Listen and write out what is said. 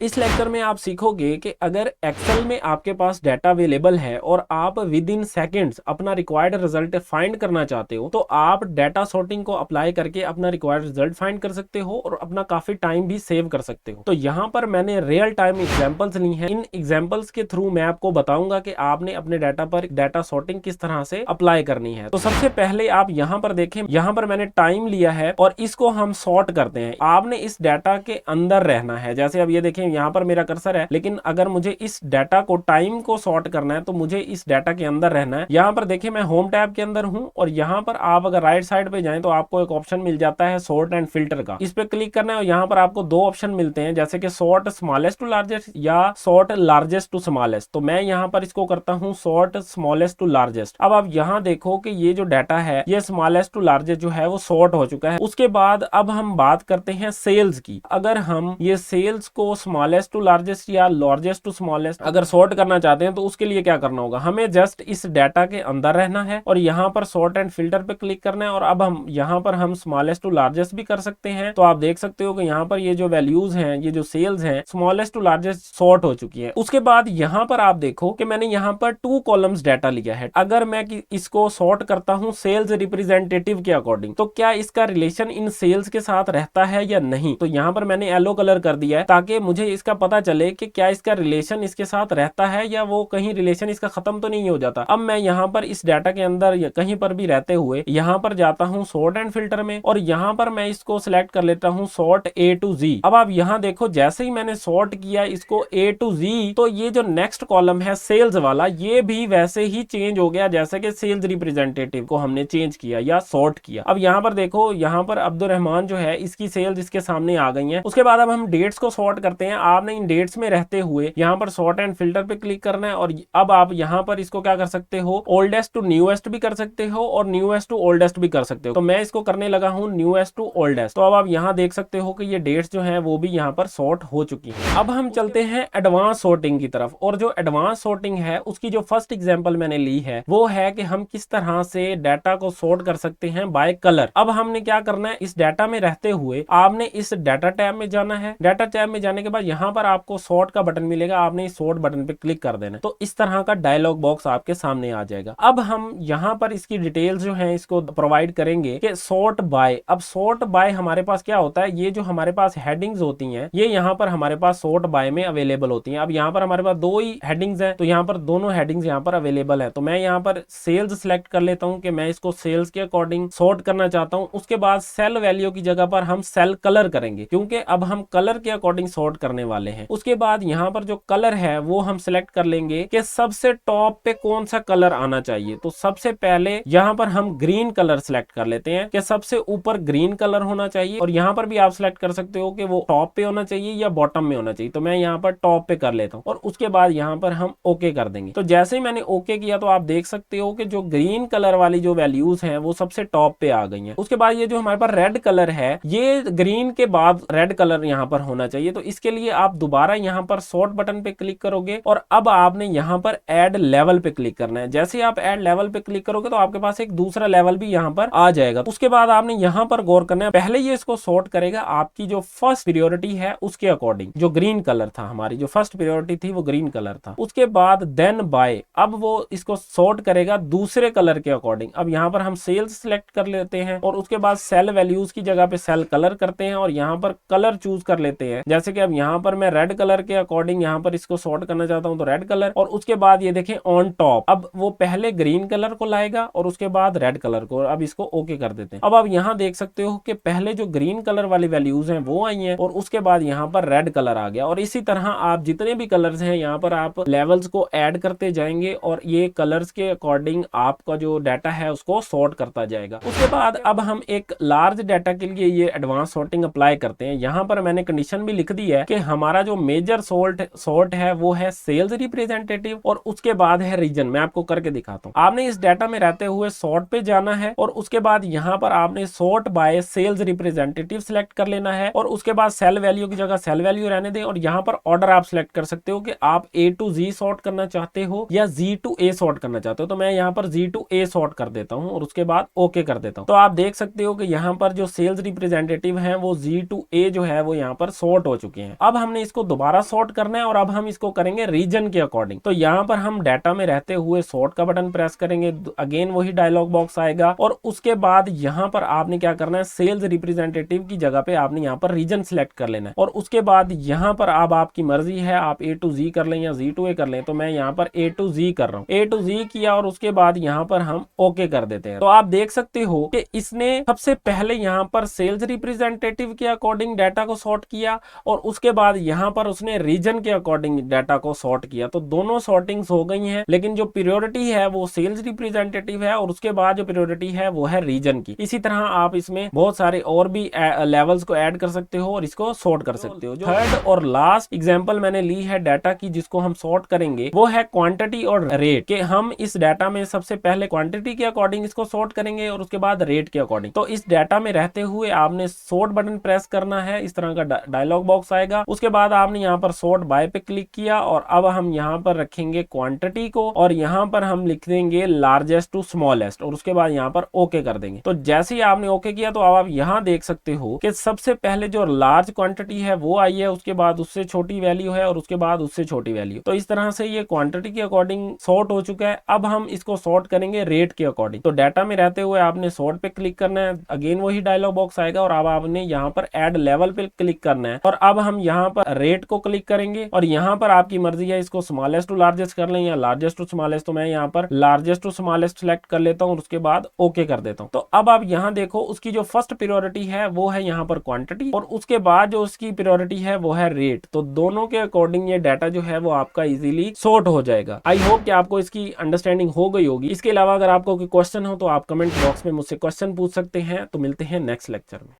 इस लेक्चर में आप सीखोगे कि अगर एक्सेल में आपके पास डाटा अवेलेबल है और आप विद इन सेकेंड्स अपना रिक्वायर्ड रिजल्ट फाइंड करना चाहते हो तो आप डाटा सॉर्टिंग को अप्लाई करके अपना रिक्वायर्ड रिजल्ट फाइंड कर सकते हो और अपना काफी टाइम भी सेव कर सकते हो। तो यहाँ पर मैंने रियल टाइम एग्जांपल्स ली हैं। इन एग्जांपल्स के थ्रू मैं आपको बताऊंगा कि आपने अपने डाटा पर डाटा सॉर्टिंग किस तरह से अप्लाई करनी है। तो सबसे पहले आप यहाँ पर देखें, यहाँ पर मैंने टाइम लिया है और इसको हम सॉर्ट करते हैं। आपने इस डाटा के अंदर रहना है। जैसे अब ये देखें, यहाँ पर मेरा कर्सर है, लेकिन अगर मुझे इस डाटा को टाइम को सॉर्ट करना है तो मुझे इस डाटा के अंदर रहना है। यहाँ पर देखिए मैं होम टैब के अंदर हूं और यहाँ पर आप अगर राइट साइड पे जाएं तो आपको एक ऑप्शन मिल जाता है सॉर्ट एंड फिल्टर का। इस पे क्लिक करना है और यहाँ पर आपको दो ऑप्शन मिलते हैं, जैसे कि सॉर्ट स्मॉलेस्ट टू लार्जेस्ट या सॉर्ट लार्जेस्ट टू स्मॉलेस्ट। तो मैं यहाँ पर इसको करता हूँ सॉर्ट स्मॉलेस्ट टू लार्जेस्ट। अब आप यहाँ देखो कि ये जो डाटा है ये स्मॉलेस्ट टू लार्जेस्ट जो है वो सॉर्ट हो चुका है। उसके बाद अब हम बात करते हैं सेल्स की। अगर हम ये सेल्स को स्मॉलेस्ट टू लार्जेस्ट या लार्जेस्ट टू स्मॉलेस्ट अगर सॉर्ट करना चाहते हैं तो उसके लिए क्या करना होगा, हमें जस्ट इस डाटा के अंदर रहना है और यहाँ पर सॉर्ट एंड फिल्टर पे क्लिक करना है। और अब हम यहाँ पर हम स्मॉलेस्ट टू लार्जेस्ट भी कर सकते हैं। तो आप देख सकते हो कि यहाँ पर ये जो वैल्यूज हैं, ये जो सेल्स हैं, स्मॉलेस्ट टू लार्जेस्ट सॉर्ट हो चुकी है। उसके बाद यहाँ पर आप देखो कि मैंने यहाँ पर 2 कॉलम्स डाटा लिया है। अगर मैं इसको सॉर्ट करता हूँ सेल्स रिप्रेजेंटेटिव के अकॉर्डिंग तो क्या इसका रिलेशन इन सेल्स के साथ रहता है या नहीं। तो यहाँ पर मैंने येलो कलर कर दिया है ताकि मुझे इसका पता चले कि क्या इसका रिलेशन इसके साथ रहता है या वो कहीं रिलेशन इसका खत्म तो नहीं हो जाता। अब मैं यहाँ पर इस डाटा के अंदर या कहीं पर भी रहते हुए यहाँ पर जाता हूँ सॉर्ट एंड फिल्टर में और यहाँ पर मैं इसको सिलेक्ट कर लेता हूँ सॉर्ट ए टू जी। अब आप यहाँ देखो जैसे ही मैंने सॉर्ट किया इसको ए टू जी तो ये जो नेक्स्ट कॉलम है सेल्स वाला ये भी वैसे ही चेंज हो गया जैसे कि सेल्स रिप्रेजेंटेटिव को हमने चेंज किया या सॉर्ट किया। अब यहाँ पर देखो, यहाँ पर अब्दुल रहमान जो है इसकी सेल्स इसके सामने आ गई है। उसके बाद अब हम डेट्स को सॉर्ट करते हैं। आपने इन डेट्स में रहते हुए यहाँ पर सॉर्ट एंड फिल्टर पे क्लिक करना है और अब आप यहाँ पर इसको क्या कर सकते हो, ओल्डेस्ट टू न्यूएस्ट भी कर सकते हो और न्यूएस्ट टू ओल्डेस्ट भी कर सकते हो। तो मैं इसको करने लगा हूँ न्यूएस्ट टू ओल्डेस्ट। तो अब आप यहाँ देख सकते हो कि ये डेट्स जो है वो भी यहाँ पर सॉर्ट हो चुकी है। अब हम चलते हैं एडवांस सॉर्टिंग की तरफ और जो एडवांस सॉर्टिंग है उसकी जो फर्स्ट एग्जांपल मैंने ली है वो है कि हम किस तरह से डाटा को सॉर्ट कर सकते हैं बाय कलर। अब हमने क्या करना है, इस डाटा में रहते हुए आपने इस डाटा टैब में जाना है। डाटा टैब में जाने के बाद यहाँ पर आपको सॉर्ट का बटन मिलेगा, आपने इस सॉर्ट बटन पे क्लिक कर देना। तो इस तरह का डायलॉग बॉक्स आपके सामने आ जाएगा। अब हम यहाँ पर इसकी डिटेल्स जो है इसको प्रोवाइड करेंगे कि सॉर्ट बाय। अब सॉर्ट बाय हमारे पास क्या होता है, ये जो हमारे पास हेडिंग्स होती हैं ये यहाँ पर हमारे पास सॉर्ट बाय में अवेलेबल होती हैं। अब यहाँ पर हमारे पास 2 ही हेडिंग्स हैं तो यहाँ पर दोनों हेडिंग्स यहाँ पर अवेलेबल है। तो मैं यहाँ पर सेल्स सिलेक्ट कर लेता हूँ कि मैं इसको सेल्स के अकॉर्डिंग सॉर्ट करना चाहता हूँ। उसके बाद सेल वैल्यू की जगह पर हम सेल कलर करेंगे क्योंकि अब हम कलर के अकॉर्डिंग सॉर्ट करने वाले हैं। उसके बाद यहाँ पर जो कलर है वो हम सिलेक्ट कर लेंगे कि सबसे टॉप पे कौन सा कलर आना चाहिए। तो सबसे पहले यहाँ पर हम ग्रीन कलर सिलेक्ट कर लेते हैं कि सबसे ऊपर ग्रीन कलर होना चाहिए और यहाँ पर भी आप सिलेक्ट कर सकते हो कि वो टॉप पे होना चाहिए या बॉटम में होना चाहिए। तो मैं यहाँ पर टॉप पे कर लेता हूँ और उसके बाद यहाँ पर हम ओके कर देंगे। तो जैसे ही मैंने ओके किया तो आप देख सकते हो कि जो ग्रीन कलर वाली जो वैल्यूज हैं वो सबसे टॉप पे आ गई हैं। उसके बाद ये जो हमारे पास रेड कलर है ये ग्रीन के बाद रेड कलर यहाँ पर होना चाहिए। तो इसके लिए आप दोबारा यहाँ पर सॉर्ट बटन पे क्लिक करोगे और अब आपने यहाँ पर ऐड लेवल पे क्लिक करना है। जैसे ही आप ऐड लेवल पे क्लिक करोगे तो आपके पास एक दूसरा लेवल भी यहाँ पर आ जाएगा। उसके बाद आपने यहाँ पर गौर करना है, पहले ये इसको सॉर्ट करेगा आपकी जो फर्स्ट प्रायोरिटी है उसके अकॉर्डिंग। जो ग्रीन कलर था, हमारी जो फर्स्ट प्रायोरिटी थी वो ग्रीन कलर था। उसके बाद देन बाय, अब वो इसको सॉर्ट करेगा दूसरे कलर के अकॉर्डिंग। अब यहाँ पर हम सेल्स सिलेक्ट कर लेते हैं और उसके बाद सेल वैल्यूज की जगह पे सेल कलर करते हैं और यहाँ पर कलर चूज कर लेते हैं। जैसे कि अब यहाँ पर मैं रेड कलर के अकॉर्डिंग यहाँ पर इसको सॉर्ट करना चाहता हूँ तो रेड कलर। और उसके बाद ये देखें ऑन टॉप, अब वो पहले ग्रीन कलर को लाएगा और उसके बाद रेड कलर को। अब इसको ओके कर देते हैं। अब आप यहाँ देख सकते हो कि पहले जो ग्रीन कलर वाली वैल्यूज हैं वो आई हैं और उसके बाद यहाँ पर रेड कलर आ गया। और इसी तरह आप जितने भी कलर्स हैं यहाँ पर आप लेवल्स को ऐड करते जाएंगे और ये कलर्स के अकॉर्डिंग आपका जो डाटा है उसको सॉर्ट करता जाएगा। उसके बाद अब हम एक लार्ज डाटा के लिए ये एडवांस सॉर्टिंग अप्लाई करते हैं। यहाँ पर मैंने कंडीशन भी लिख दी है कि हमारा जो मेजर सॉर्ट है वो है सेल्स रिप्रेजेंटेटिव और उसके बाद है रीजन। मैं आपको करके दिखाता हूँ। आपने इस डाटा में रहते हुए सॉर्ट पे जाना है और उसके बाद यहाँ पर आपने sort by sales representative select कर लेना है और उसके बाद सेल वैल्यू की जगह सेल वैल्यू रहने दें और यहाँ पर ऑर्डर आप सिलेक्ट कर सकते हो कि आप ए टू जी सॉर्ट करना चाहते हो या जी टू ए सॉर्ट करना चाहते हो। तो मैं यहाँ पर जी टू ए सॉर्ट कर देता हूँ और उसके बाद ओके कर देता हूँ। तो आप देख सकते हो कि यहाँ पर जो सेल्स रिप्रेजेंटेटिव हैं वो जी टू ए जो है वो यहाँ पर सॉर्ट हो चुके हैं। अब हमने इसको दोबारा सॉर्ट करना है और अब हम इसको करेंगे रीजन के अकॉर्डिंग। तो यहाँ पर हम डाटा में रहते हुए सॉर्ट का बटन प्रेस करेंगे, अगेन वही डायलॉग बॉक्स आएगा और उसके बाद यहाँ पर आपने क्या करना है, सेल्स रिप्रेजेंटेटिव की जगह पे आपने यहाँ पर रीजन सिलेक्ट कर लेना है और उसके बाद यहाँ पर अब आपकी मर्जी है, आप A to Z कर लें या Z to A कर लें। तो मैं यहाँ पर A to Z कर रहा हूँ, A to Z किया और उसके बाद यहाँ पर हम ओके कर देते हैं। तो आप देख सकते हो कि इसने सबसे पहले यहाँ पर सेल्स रिप्रेजेंटेटिव के अकॉर्डिंग डाटा को सॉर्ट किया और उसके बाद यहाँ पर उसने रीजन के अकॉर्डिंग डाटा को सॉर्ट किया। तो दोनों सॉर्टिंग्स हो गई हैं, लेकिन जो प्रायोरिटी है वो सेल्स रिप्रेजेंटेटिव है और उसके बाद जो प्रायोरिटी है वो है रीजन की। इसी तरह आप इसमें बहुत सारे और भी लेवल्स को ऐड कर सकते हो और इसको सॉर्ट कर सकते हो। जो थर्ड और लास्ट एग्जांपल मैंने ली है डाटा की जिसको हम सॉर्ट करेंगे वो है क्वांटिटी और रेट, कि हम इस डाटा में सबसे पहले क्वांटिटी के अकॉर्डिंग इसको सॉर्ट करेंगे और उसके बाद रेट के अकॉर्डिंग। तो इस डाटा में रहते हुए आपने सॉर्ट बटन प्रेस करना है, इस तरह का डायलॉग बॉक्स आएगा। उसके बाद आपने यहाँ पर सॉर्ट बाय पे क्लिक किया और अब हम यहाँ पर रखेंगे क्वांटिटी को और यहाँ पर हम लिख देंगे लार्जेस्ट टू स्मॉलेस्ट और उसके बाद यहाँ पर ओके कर देंगे। तो जैसे ही आपने ओके किया तो अब आप यहाँ देख सकते हो कि सबसे पहले जो लार्ज क्वांटिटी है वो आई है, उसके बाद उससे छोटी वैल्यू है और उसके बाद उससे छोटी वैल्यू। तो इस तरह से ये क्वांटिटी के अकॉर्डिंग सॉर्ट हो चुका है। अब हम इसको सॉर्ट करेंगे रेट के अकॉर्डिंग। तो डाटा में रहते हुए आपने सॉर्ट पे क्लिक करना है, अगेन वही डायलॉग बॉक्स आएगा और अब आपने यहाँ पर ऐड लेवल पे क्लिक करना है और अब हम यहाँ पर रेट को क्लिक करेंगे और यहाँ पर आपकी मर्जी है इसको स्मॉलेस्ट टू लार्जेस्ट कर लें या लार्जेस्ट टू स्मॉलेस्ट। तो मैं यहाँ पर लार्जेस्ट टू स्मॉलेस्ट सेलेक्ट कर लेता हूँ और उसके बाद ओके कर देता हूँ। तो अब आप यहाँ देखो उसकी जो फर्स्ट प्रायोरिटी है वो है यहाँ पर क्वांटिटी और उसके बाद जो उसकी प्रायोरिटी है वो है रेट। तो दोनों के अकॉर्डिंग ये डाटा जो है वो आपका इजीली सॉर्ट हो जाएगा। आई होप कि आपको इसकी अंडरस्टैंडिंग हो गई होगी। इसके अलावा अगर आपको कोई क्वेश्चन हो तो आप कमेंट बॉक्स में मुझसे क्वेश्चन पूछ सकते हैं। तो मिलते हैं नेक्स्ट लेक्चर में।